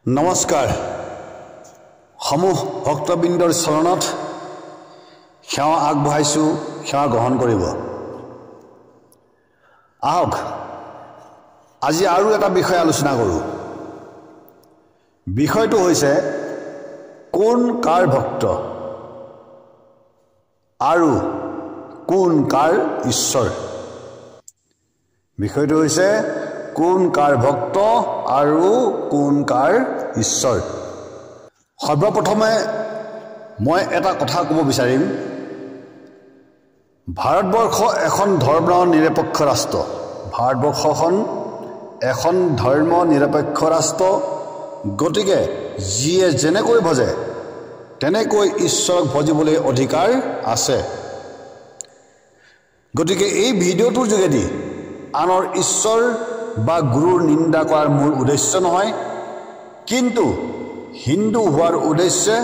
নমস্কাৰ সমূহ ভক্তবৃন্দৰ চৰণত সেৱা আগবঢ়াইছোঁ সেৱা গ্ৰহণ কৰিব আহক আজি আৰু এটা বিষয় আলোচনা কৰোঁ বিষয়টো হৈছে কোন কাৰ ভক্ত আৰু কোন কাৰ ঈশ্বৰ বিষয়টো হৈছে কোন কাৰ ভক্ত আৰু কোন কাৰ ঈশ্বৰ সৰ্বপ্ৰথমে মই এটা কথা ক'ব বিচাৰিম ভাৰতবৰ্ষ এখন ধৰ্ম নিৰপেক্ষ ৰাষ্ট্ৰ ভাৰতবৰ্ষখন এখন ধৰ্ম নিৰপেক্ষ ৰাষ্ট্ৰ গতিকে যিয়ে যেনেকৈ ভজে তেনেকৈ ঈশ্বৰক ভজিবলৈ অধিকাৰ আছে গতিকে এই ভিডিঅ'টোৰ যোগেদি আনৰ ঈশ্বৰ বা গুৰুৰ নিন্দা কৰাৰ মোৰ উদ্দেশ্য নহয় কিন্তু হিন্দু হোৱাৰ উদ্দেশ্যে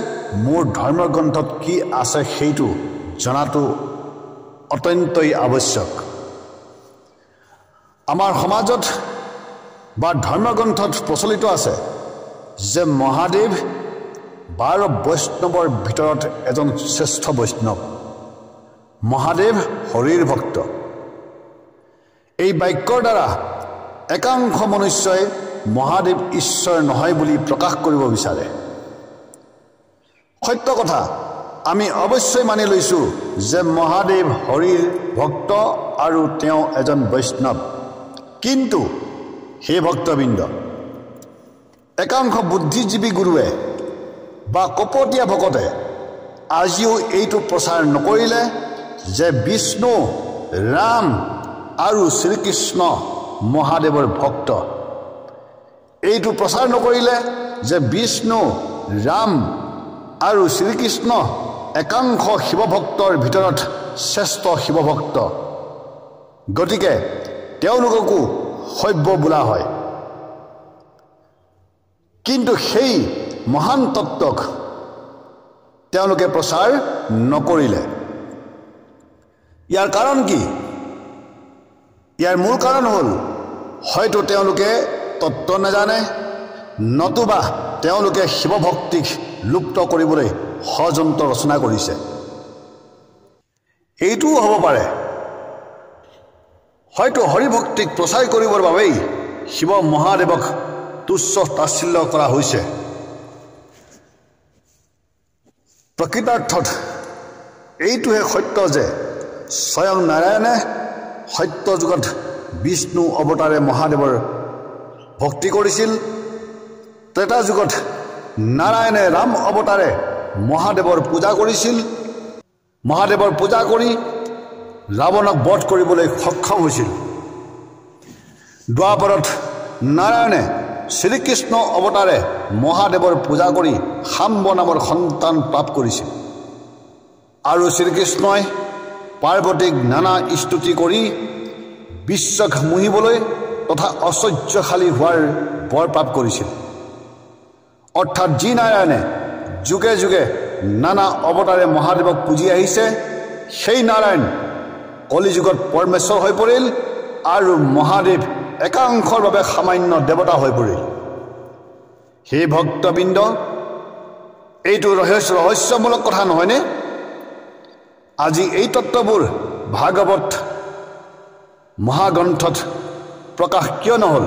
মোৰ ধৰ্মগ্ৰন্থত কি আছে সেইটো জনাটো অত্যন্তই আৱশ্যক আমাৰ সমাজত বা ধৰ্মগ্ৰন্থত প্ৰচলিত আছে যে মহাদেৱ 12 বৈষ্ণৱৰ ভিতৰত এজন শ্ৰেষ্ঠ বৈষ্ণৱ মহাদেৱ হৰিৰ ভক্ত এই বাক্যৰ দ্বাৰা একাংশ মনুষ্যই মহাদেৱ ঈশ্বৰ নহয় বুলি প্ৰকাশ কৰিব বিচাৰে সত্য কথা আমি অৱশ্যই মানি লৈছোঁ যে মহাদেৱ হৰিৰ ভক্ত আৰু তেওঁ এজন বৈষ্ণৱ কিন্তু হে ভক্তবৃন্দ একাংশ বুদ্ধিজীৱী গুৰুৱে বা কপটীয়া ভকতে আজিও এইটো প্ৰচাৰ নকৰিলে যে বিষ্ণু ৰাম আৰু শ্ৰীকৃষ্ণ মহাদেৱৰ ভক্ত এইটো প্ৰচাৰ নকৰিলে যে বিষ্ণু ৰাম আৰু শ্ৰীকৃষ্ণ একাংশ শিৱভক্তৰ ভিতৰত শ্ৰেষ্ঠ শিৱভক্ত গতিকে তেওঁলোককো সভ্য বোলা হয় কিন্তু সেই মহান তত্ত্বক তেওঁলোকে প্ৰচাৰ নকৰিলে ইয়াৰ কাৰণ কি ইয়াৰ মূল কাৰণ হ'ল হয়তো তেওঁলোকে তত্ত্ব নাজানে নতুবা তেওঁলোকে শিৱভক্তিক লুপ্ত কৰিবলৈ ষড়যন্ত্ৰ ৰচনা কৰিছে এইটোও হ'ব পাৰে হয়তো হৰিভক্তিক প্ৰচাৰ কৰিবৰ বাবেই শিৱ মহাদেৱক তুচ্ছ তাচ্ছিল্য কৰা হৈছে প্ৰকৃতাৰ্থত এইটোহে সত্য যে স্বয়ং নাৰায়ণে সত্য যুগত বিষ্ণু অৱতাৰে মহাদেৱৰ ভক্তি কৰিছিল ত্ৰেতা যুগত নাৰায়ণে ৰাম অৱতাৰে মহাদেৱৰ পূজা কৰিছিল মহাদেৱৰ পূজা কৰি ৰাৱণক বধ কৰিবলৈ সক্ষম হৈছিল দ্বাপৰত নাৰায়ণে শ্ৰীকৃষ্ণ অৱতাৰে মহাদেৱৰ পূজা কৰি শাম্ব নামৰ সন্তান প্ৰাপ্ত কৰিছিল আৰু শ্ৰীকৃষ্ণই পাৰ্বতীক নানা স্তুতি কৰি বিশ্বক মোহিবলৈ তথা ঐশ্বৰ্যশালী হোৱাৰ বৰ প্ৰাপ্ত কৰিছিল অৰ্থাৎ যি নাৰায়ণে যুগে যুগে নানা অৱতাৰে মহাদেৱক পুজি আহিছে সেই নাৰায়ণ কলিযুগত পৰমেশ্বৰ হৈ পৰিল আৰু মহাদেৱ একাংশৰ বাবে সামান্য দেৱতা হৈ পৰিল হে ভক্তবৃন্দ এইটো ৰহস্যমূলক কথা নহয়নে আজি এই তত্ত্ববোৰ ভাগৱত মহাগ্ৰন্থত প্ৰকাশ কিয় নহ'ল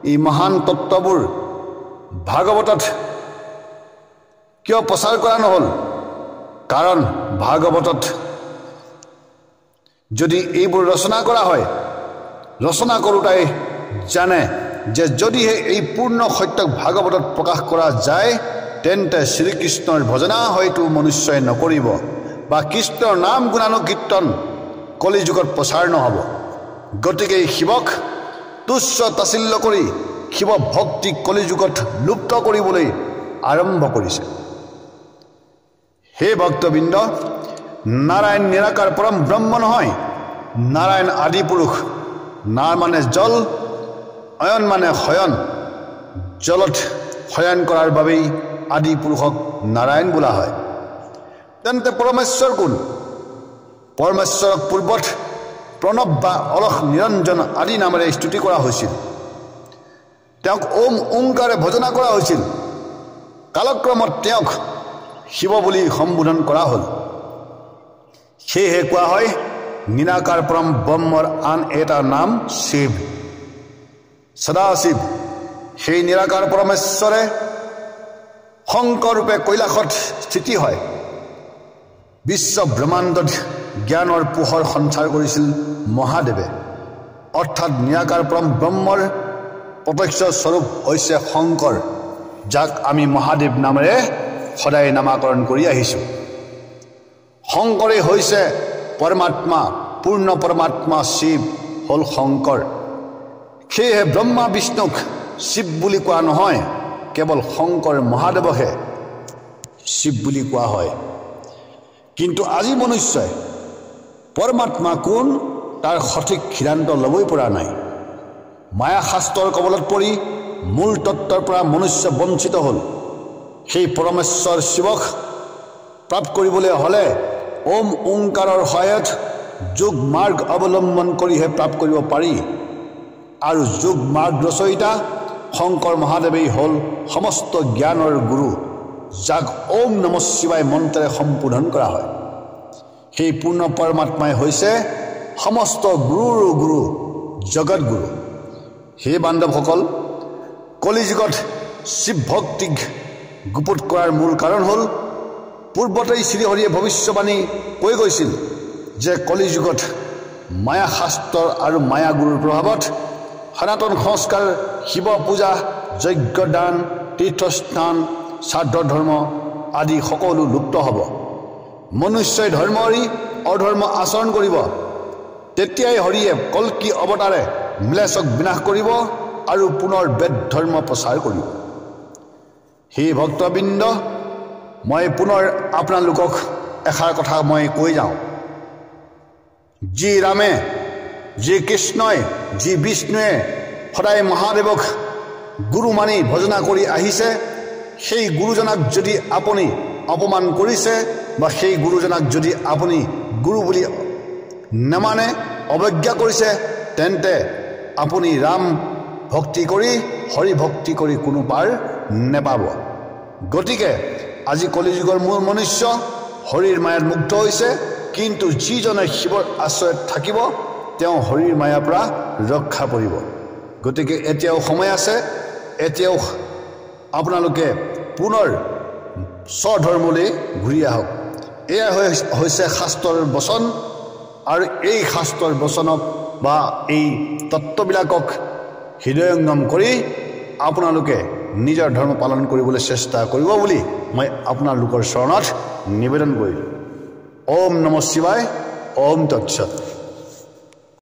এই মহান তত্ত্ববোৰ ভাগৱতত কিয় প্ৰচাৰ কৰা নহ'ল কাৰণ ভাগৱতত যদি এইবোৰ ৰচনা কৰা হয় ৰচনা কৰোঁতাই জানে যে যদিহে এই পূৰ্ণ সত্যক ভাগৱতত প্ৰকাশ কৰা যায় তেন্তে শ্ৰীকৃষ্ণৰ ভজনা হয়তো মনুষ্যই নকৰিব বা কৃষ্ণৰ নাম গুণানুকীৰ্তন কলিযুগত প্ৰচাৰ নহ'ব গতিকে শিৱক তুচ্ছ তাচ্ছিল্য কৰি শিৱ ভক্তি কলিযুগত লুপ্ত কৰিবলৈ আৰম্ভ কৰিছে হে ভক্তবৃন্দ নাৰায়ণ নিৰাকাৰ পৰম ব্ৰহ্ম নহয় নাৰায়ণ আদি পুৰুষ না মানে জল অয়ন মানে শয়ন জলত শয়ন কৰাৰ বাবেই আদি পুৰুষক নাৰায়ণ বোলা হয় তেন্তে পৰমেশ্বৰ কোন পৰমেশ্বৰক পূৰ্বত প্ৰণৱ বা অলস নিৰঞ্জন আদি নামেৰে স্তুতি কৰা হৈছিল তেওঁক ওম ওংকাৰে ভজনা কৰা হৈছিল কালক্ৰমত তেওঁক শিৱ বুলি সম্বোধন কৰা হ'ল সেয়েহে কোৱা হয় নিৰাকাৰ পৰম ব্ৰহ্মৰ আন এটা নাম শিৱ সদাশিৱ সেই নিৰাকাৰ পৰমেশ্বৰে শংকৰ ৰূপে কৈলাশত স্থিতি হয় বিশ্ব ব্ৰহ্মাণ্ডত জ্ঞানৰ পোহৰ সঞ্চাৰ কৰিছিল মহাদেৱে অৰ্থাৎ নিৰাকাৰ পৰম ব্ৰহ্মৰ প্ৰত্যক্ষ স্বৰূপ হৈছে শংকৰ যাক আমি মহাদেৱ নামেৰে সদায় নামাকৰণ কৰি আহিছোঁ শংকৰে হৈছে পৰমাত্মা পূৰ্ণ পৰমাত্মা শিৱ হ'ল শংকৰ সেয়েহে ব্ৰহ্মা বিষ্ণুক শিৱ বুলি কোৱা নহয় কেৱল শংকৰ মহাদেৱকহে শিৱ বুলি কোৱা হয় কিন্তু আজি মনুষ্যই পৰমাত্মা কোন তাৰ সঠিক সিদ্ধান্ত ল'বই পৰা নাই মায়া শাস্ত্ৰৰ কবলত পৰি মূল তত্ত্বৰ পৰা মনুষ্য বঞ্চিত হ'ল সেই পৰমেশ্বৰ শিৱক প্ৰাপ্ত কৰিবলৈ হ'লে ওম ওংকাৰৰ সহায়ত যোগ মাৰ্গ অৱলম্বন কৰিহে প্ৰাপ্ত কৰিব পাৰি আৰু যোগ মাৰ্গ ৰচয়িতা শংকৰ মহাদেৱেই হ'ল সমস্ত জ্ঞানৰ গুৰু যাক ওম নমঃ শিৱায় মন্ত্ৰে সম্বোধন কৰা হয় সেই পূৰ্ণ পৰমাত্মাই হৈছে সমস্ত গুৰুৰ গুৰু জগত গুৰু হে বান্ধৱসকল কলিযুগত শিৱ ভক্তিক গুপুত কৰাৰ মূল কাৰণ হ'ল পূৰ্বতেই শ্ৰীহৰিয়ে ভৱিষ্যবাণী কৈ গৈছিল যে কলিযুগত মায়া শাস্ত্ৰ আৰু মায়া গুৰুৰ প্ৰভাৱত সনাতন সংস্কাৰ শিৱ পূজা যজ্ঞ দান তীৰ্থস্থান শ্ৰাদ্ধ ধৰ্ম আদি সকলো লুপ্ত হ'ব মনুষ্যই ধৰ্ম এৰি অধৰ্ম আচৰণ কৰিব তেতিয়াই হৰিয়ে কল্কি অৱতাৰে ম্লেচ্ছক বিনাশ কৰিব আৰু পুনৰ বেদ ধৰ্ম প্ৰচাৰ কৰিব হে ভক্তবৃন্দ মই পুনৰ আপোনালোকক এষাৰ কথা মই কৈ যাওঁ যি ৰামে যি কৃষ্ণই যি বিষ্ণুৱে সদায় মহাদেৱক গুৰু মানি ভজনা কৰি আহিছে সেই গুৰুজনাক যদি আপুনি অপমান কৰিছে বা সেই গুৰুজনাক যদি আপুনি গুৰু বুলি নামানে অৱজ্ঞা কৰিছে তেন্তে আপুনি ৰাম ভক্তি কৰি হৰি ভক্তি কৰি কোনো পাৰ নেপাব গতিকে আজি কলিযুগৰ মূল মনুষ্য হৰিৰ মায়াত মুগ্ধ হৈছে কিন্তু যিজনে শিৱৰ আশ্ৰয়ত থাকিব তেওঁ হৰিৰ মায়াৰ পৰা ৰক্ষা পৰিব গতিকে এতিয়াও সময় আছে এতিয়াও আপোনালোকে পুনৰ স্বধৰ্মলৈ ঘূৰি আহক এয়া হৈছে শাস্ত্ৰৰ বচন আৰু এই শাস্ত্ৰৰ বচনক বা এই তত্ত্ববিলাকক হৃদয়ঙ্গম কৰি আপোনালোকে নিজৰ ধৰ্ম পালন কৰিবলৈ চেষ্টা কৰিব বুলি মই আপোনালোকৰ চৰণত নিবেদন কৰিলোঁ ওম নমঃ শিৱায় ওম তৎসৎ